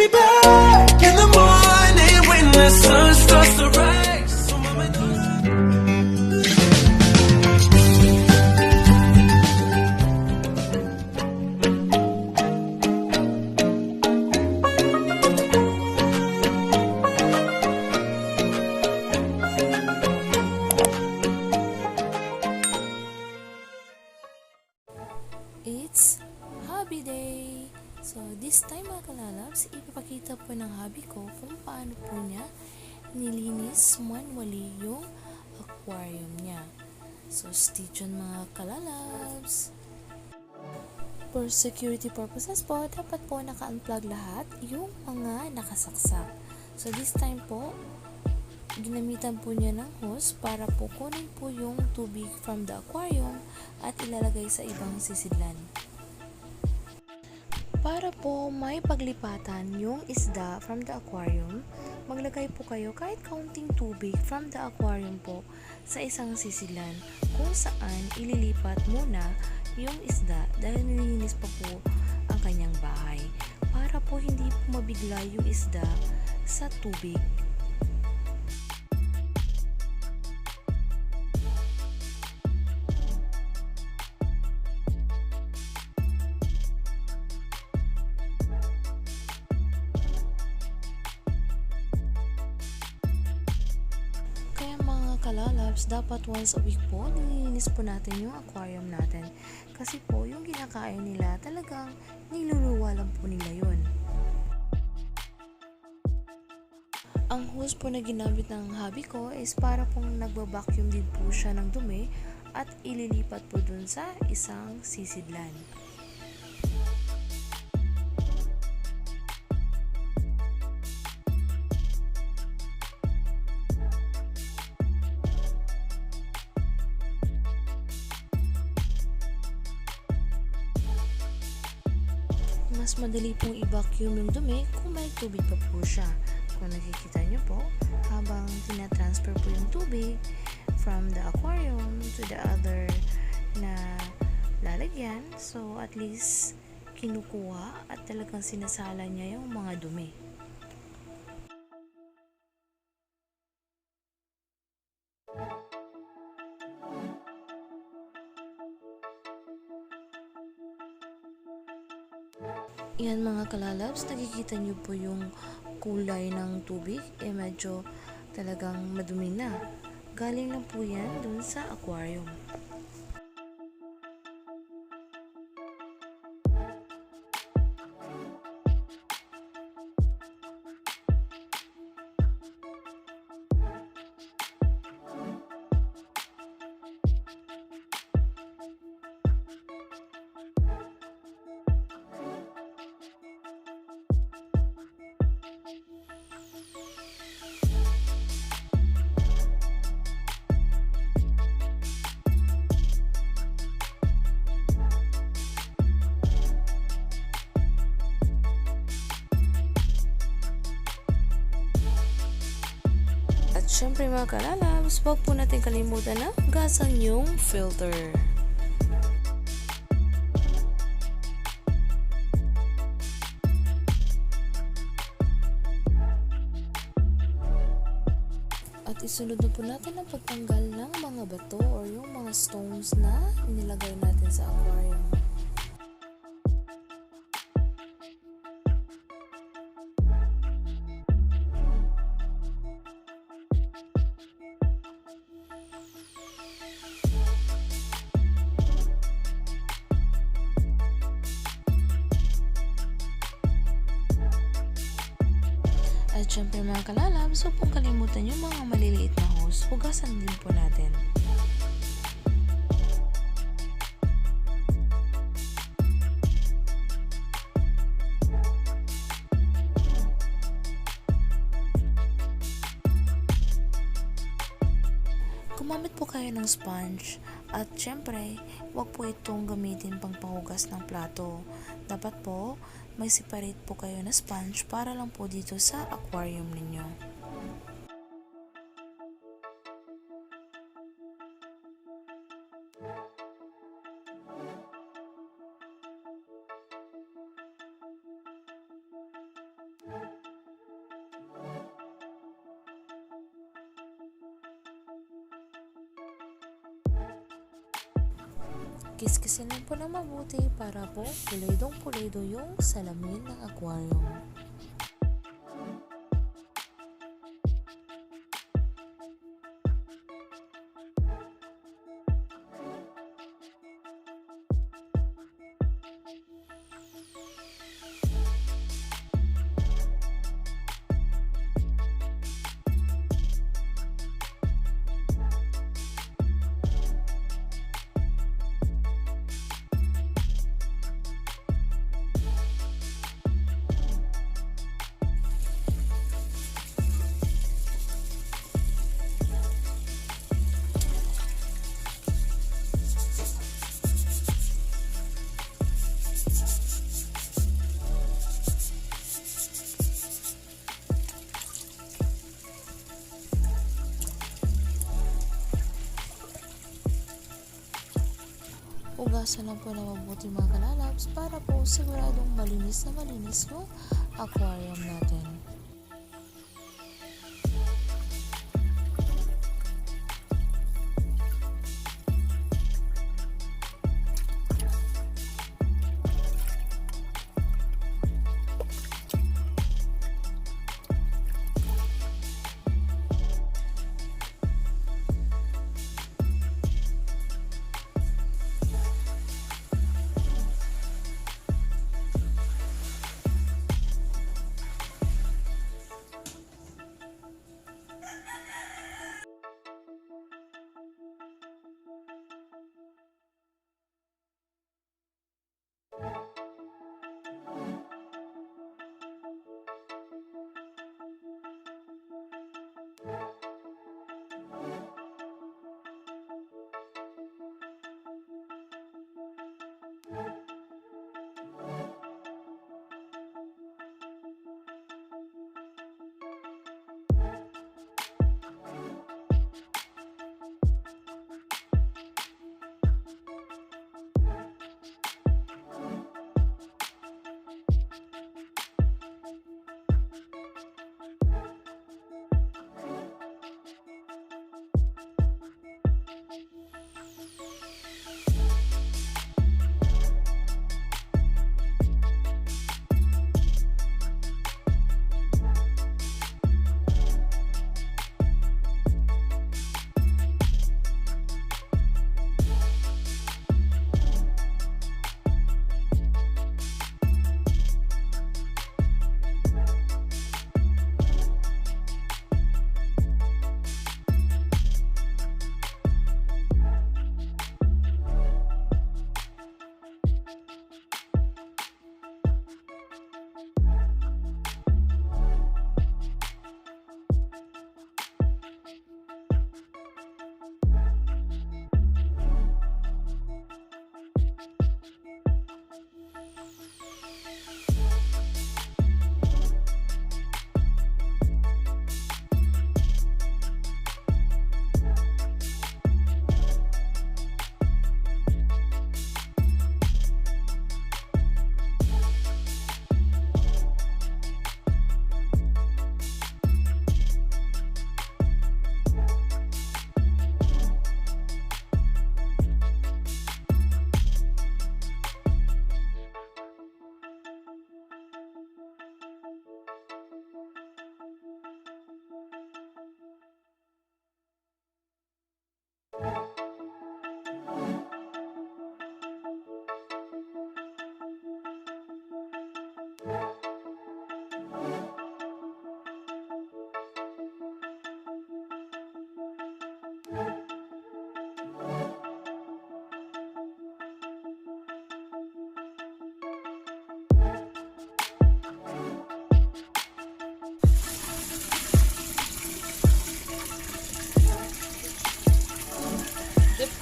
be back in the morning when the sun starts to rise. So mama knows. It's Hobby Day! So, this time mga kalalabs, ipapakita po ng hobby ko kung paano po niya nilinis manually yung aquarium niya. So, stay tuned mga kalalabs! For security purposes po, dapat po naka-unplug lahat yung mga nakasaksak. So, this time po, ginamitan po niya ng hose para po kunin po yung tubig from the aquarium at ilalagay sa ibang sisidlan. Para po may paglipatan yung isda from the aquarium, maglagay po kayo kahit kaunting tubig from the aquarium po sa isang sisidlan kung saan ililipat muna yung isda dahil nililinis pa po ang kanyang bahay para po hindi po mabigla yung isda sa tubig. Kaya mga kalalabs, dapat once a week po, nililinis po natin yung aquarium natin. Kasi po, yung kinakain nila, talagang niluluwa lang po nila yun. Ang hose po na ginamit ng hobby ko is para pong nagbabacuum din po siya ng dumi at ililipat po dun sa isang sisidlan. Mas madali pong i-vacuum yung dumi kung may tubig pa po siya. Kung nakikita nyo po, habang tinatransfer po yung tubig from the aquarium to the other na lalagyan, so at least kinukuha at talagang sinasala niya yung mga dumi. Yan mga kalalabs, nakikita nyo po yung kulay ng tubig, medyo talagang madumi na. Galing lang po yan dun sa aquarium. At syempre mga kalalabs, huwag po natin kalimutan na gasan yung filter. At isunod na po natin ang pagtanggal ng mga bato or yung mga stones na nilagay natin sa aquarium. At syempre mga kalalabs, huwag pong kalimutan yung mga maliliit na hose. Hugasan din po natin. Gumamit po kayo ng sponge at syempre, huwag po itong gamitin pang panghugas ng plato. Dapat po, may separate po kayo na sponge para lang po dito sa aquarium ninyo. Kiskisin lang po ng mabuti para po pulidong-pulido yung salamin ng aquarium. Hugasan lang po na mabuti mga kalalabs para po siguradong malinis na malinis yung aquarium natin.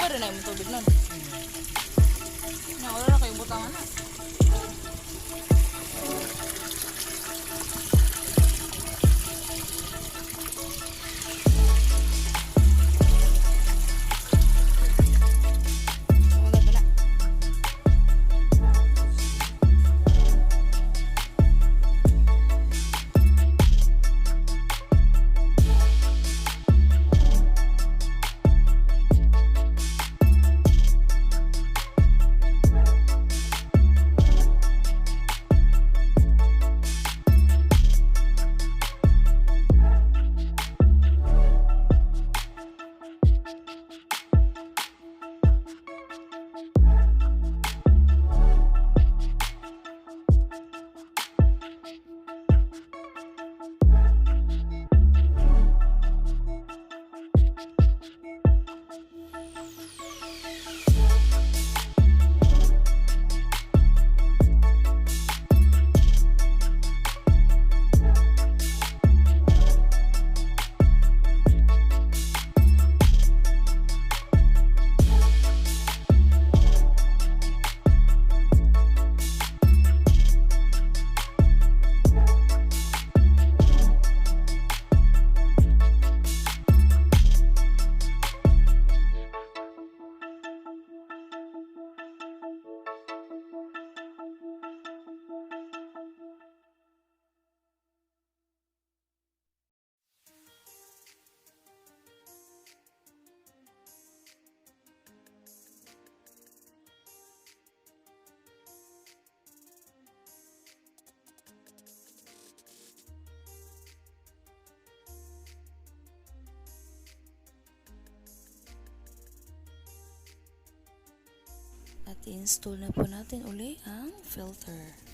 rin na yung tubig nun. Wala na kayong butangan na. i-install na po natin uli ang filter.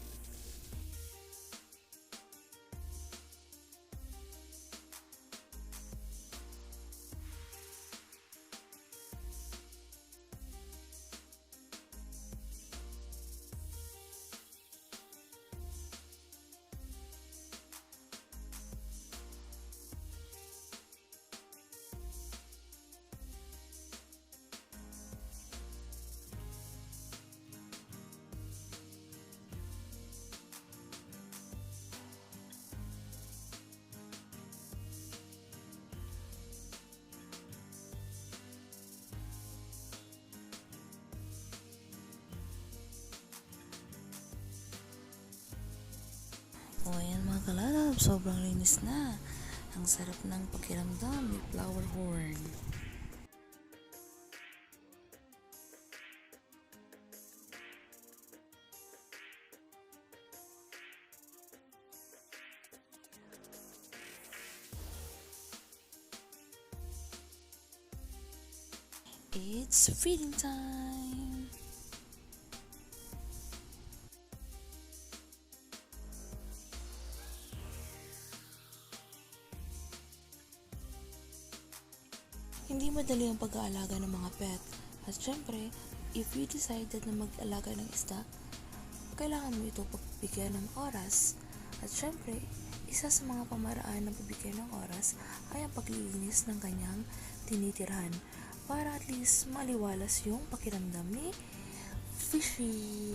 O ayan mga kalalab, sobrang linis na. Ang sarap ng pakiramdam ni flower horn. It's feeding time! Hindi madali ang pag-aalaga ng mga pet. At syempre, if you decided na mag-alaga ng isda, kailangan mo ito pagbigyan ng oras. At syempre, isa sa mga pamaraan ng pagbigyan ng oras ay ang paglilinis ng kanyang tinitirhan para at least maliwalas yung pakiramdam ni Fishy.